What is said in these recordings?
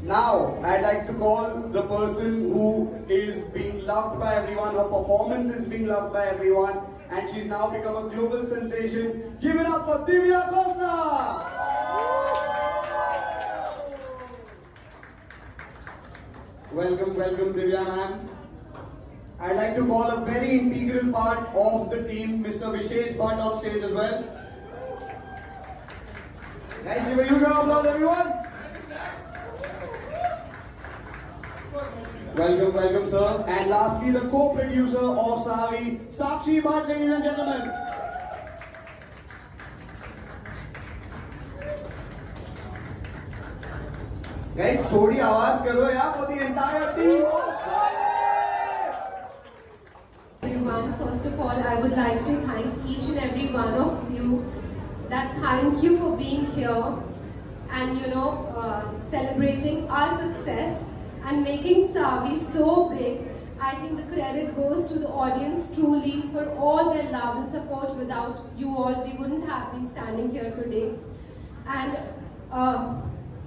Now, I'd like to call the person who is being loved by everyone, her performance is being loved by everyone, and she's now become a global sensation. Give it up for Divya Khosla! Welcome, welcome Divya ma'am. I'd like to call a very integral part of the team, Mr. Vishesh Bhatt on stage as well. Guys, give a huge round of applause everyone. Welcome, welcome sir. And lastly, the co-producer of Savi, Sakshi Bhatt, ladies and gentlemen. Guys, थोड़ी आवाज करो यार for the entire team. Everyone, first of all, I would like to thank each and every one of you. Thank you for being here and celebrating our success and making Savi so big. I think the credit goes to the audience truly for all their love and support. Without you all, we wouldn't have been standing here today. And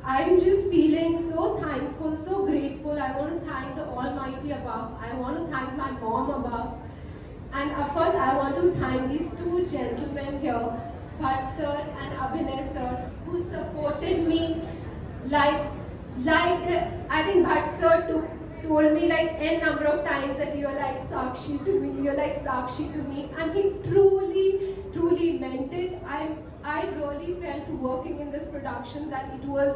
I'm just feeling so thankful, so grateful. I want to thank the Almighty above. I want to thank my mom above. And of course, I want to thank these two gentlemen here, Bhatt sir and Abhinay sir, who supported me like I think Bhatt sir told me like n number of times that you're like Sakshi to me, you're like Sakshi to me, and he truly meant it. I really felt working in this production that it was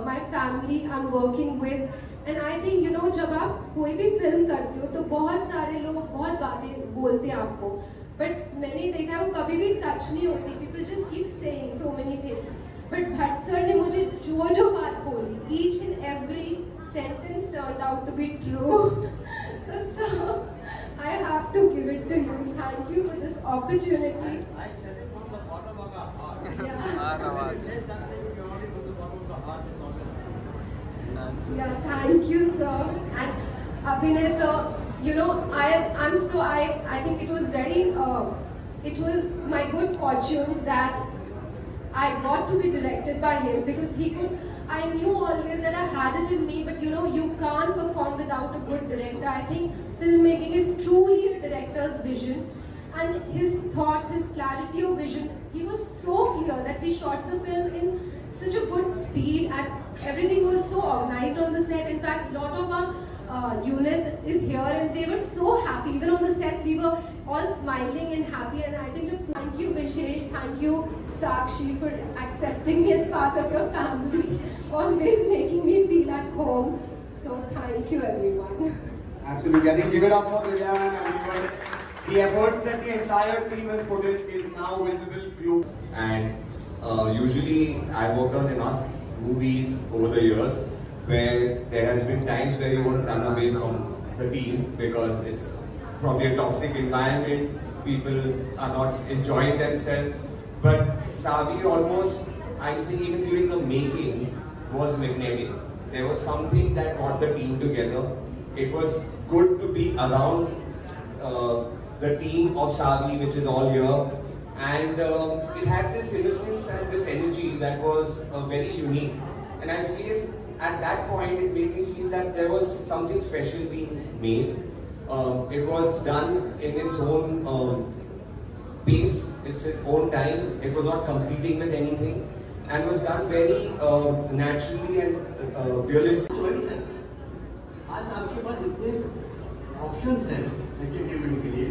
my family I'm working with. And I think जब आप कोई भी film करते हो तो बहुत सारे लोग बहुत बातें बोलते हैं आपको, but मैंने देखा है वो कभी भी सच नहीं होती. People just keep saying so many things. But Bhatt sir ने मुझे जो बात बोली, each and every sentence turned out to be true. So I have to give it to you. Thank you for this opportunity. I said it from the bottom of our heart. Yeah. Say something purely from the bottom of the heart is always. Yeah, thank you, sir. And Abhinay sir, I think it was my good fortune that I got to be directed by him, because I knew always that I had it in me, but you can't perform without a good director. I think filmmaking is truly a director's vision, and his thoughts, his clarity of vision, he was so clear that we shot the film in such a good speed and everything was so organized on the set. In fact, a lot of our unit is here and they were so happy. Even on the sets, we were all smiling and happy. And I think thank you Vishesh, thank you Sakshi for accepting me as part of your family, always making me feel at home. So thank you everyone. Absolutely, I think give it up for Divya and everyone. The efforts that the entire team has put in is now visible globally. And usually I worked on enough movies over the years where there has been times where you want to run away from the team because it's probably a toxic environment, people are not enjoying themselves. But Savi almost, I'm saying even during the making, was magnetic. There was something that brought the team together. It was good to be around the team of Savi, which is all here. And it had this innocence and this energy that was very unique. And I feel at that point it made me feel that there was something special being made. It was done in its own pace, its own time. It was not competing with anything, and was done very naturally and realistic. Choice है. आज आपके पास इतने options हैं entertainment के लिए,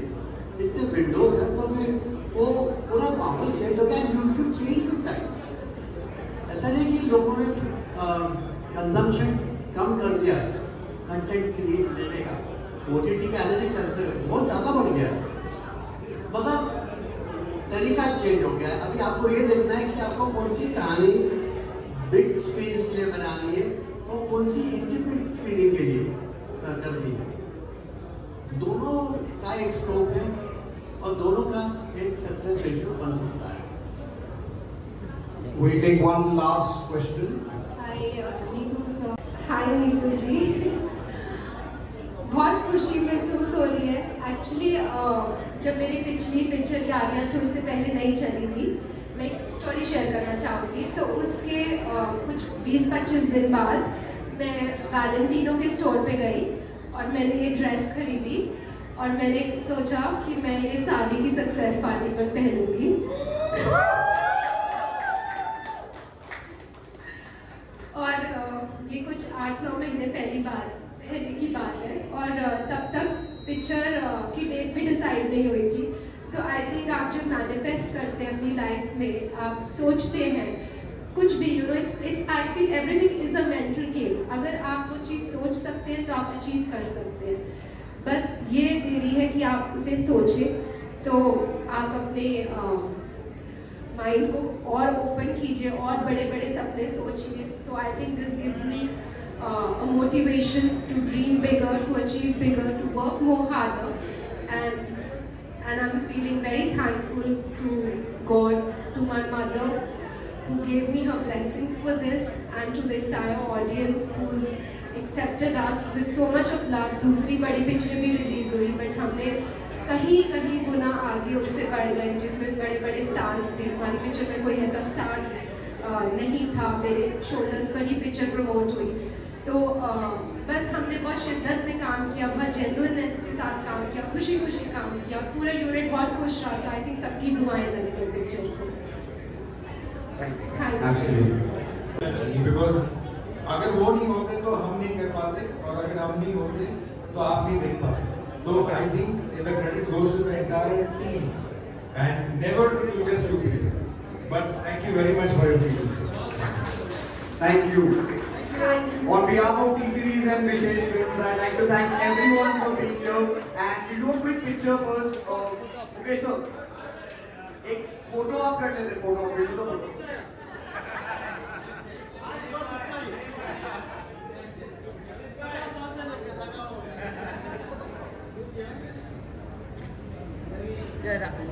इतने windows हैं, तो मैं वो पूरा माहौल चेंज हो गया. You should change with time. ऐसा नहीं कि लोगों ने consumption कम कर दिया content क्रिएट देने का. OTT का आने से consumption बहुत ज़्यादा बढ़ गया, मगर तरीका चेंज हो गया है. अभी आपको ये देखना है कि आपको कौन सी कहानी बिग स्क्रीन के लिए बनानी है और कौन सी इंटीमेट स्क्रीनिंग के लिए करनी है. दोनों का एक स्कोप है और दोनों का एक सक्सेस रेशियो बन सकता है. We'll take one last question. Hi Neetu जी. बहुत खुशी महसूस हो रही है. एक्चुअली जब मेरी पिछली पिक्चर यारियां तो इससे पहले नहीं चली थी, मैं एक स्टोरी शेयर करना चाहूँगी. तो उसके कुछ 20-25 दिन बाद मैं वैलेंटिनो के स्टोर पे गई और मैंने ये ड्रेस खरीदी और मैंने सोचा कि मैं ये सावी की सक्सेस पार्टी पर पहनूंगी। और ये कुछ 8-9 महीने पहली बार पहनने की बात है और तब तक पिक्चर की डेट भी डिसाइड नहीं हुई थी। तो आई थिंक आप जब मैनिफेस्ट करते हैं अपनी लाइफ में, आप सोचते हैं कुछ भी, you know, it's I feel everything is a mental game. अगर आप वो चीज़ सोच सकते हैं तो आप अचीव कर सकते हैं। बस ये देरी है कि आप उसे सोचें, तो आप अपने माइंड को और ओपन कीजिए और बड़े बड़े सपने सोचिए। So I think this gives me a motivation to dream bigger, to achieve bigger, to work more harder, and I'm feeling very thankful to God, to my mother who gave me her blessings for this, and to the entire audience who's accepted us with so much of love. दूसरी बड़ी picture भी release हुई but हमने कहीं कहीं गुना आगे उससे बढ़ गए, जिसमें बड़े बड़े स्टार्स थे। हमारी पिक्चर में कोई ऐसा स्टार नहीं था, मेरे शोल्डर्स पर ही पिक्चर प्रमोट हुई। तो बस हमने बहुत शिद्दत से काम किया, बहुत जेन्युइननेस के साथ काम किया, खुशी खुशी काम किया, पूरा यूनिट बहुत खुश रहा। तो आई थिंक सबकी दुआएं लगती हैं पिक्चर को। बिकॉज अगर वो नहीं होते तो हम नहीं कर पाते, और अगर हम नहीं होते तो आप नहीं देख पाते। तो I think the credit goes to the entire team and never to just to be there. But thank you very much for your feelings. Thank you. On behalf of T-Series and Vishesh Films, I'd like to thank everyone for being here. And we'll do a quick picture first. Okay, sir. एक photo आप कर लेते, photo भेजो तो photo.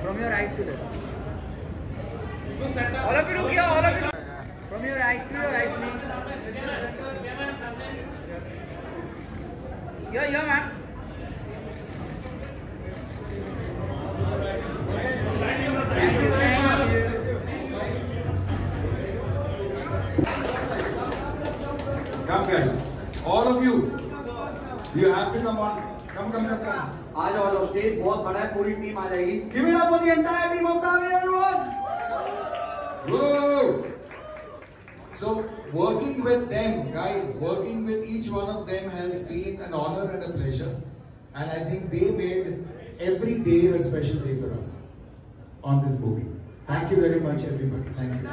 From your right to left. All of you look here, all of you. From your right to your right, please. Here, ma'am. Thank you. Come guys, all of you. You have to come on. Come. आ जाओ, stage बहुत बड़ा है, पूरी team आ जाएगी। Give it up for the entire team of Savi, everyone. Whoa! So working with them, guys, working with each one of them has been an honor and a pleasure, and I think they made every day a special day for us on this movie. Thank you very much, everybody. Thank you.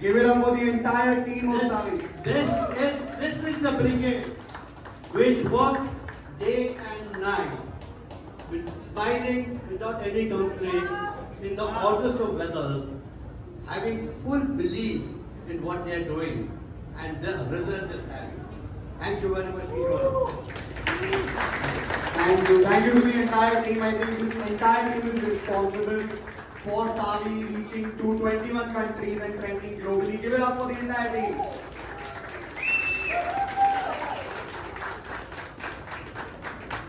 Give it up for the entire team of Savi. This is the brigade which worked day and night, with smiling without any complaints in the hottest of weathers, having full belief in what they are doing, and the result is having. Thank you very much, everyone. Thank you to the entire team. I think this entire team is responsible for Savi reaching to 21 countries and trending globally. Give it up for the entire team.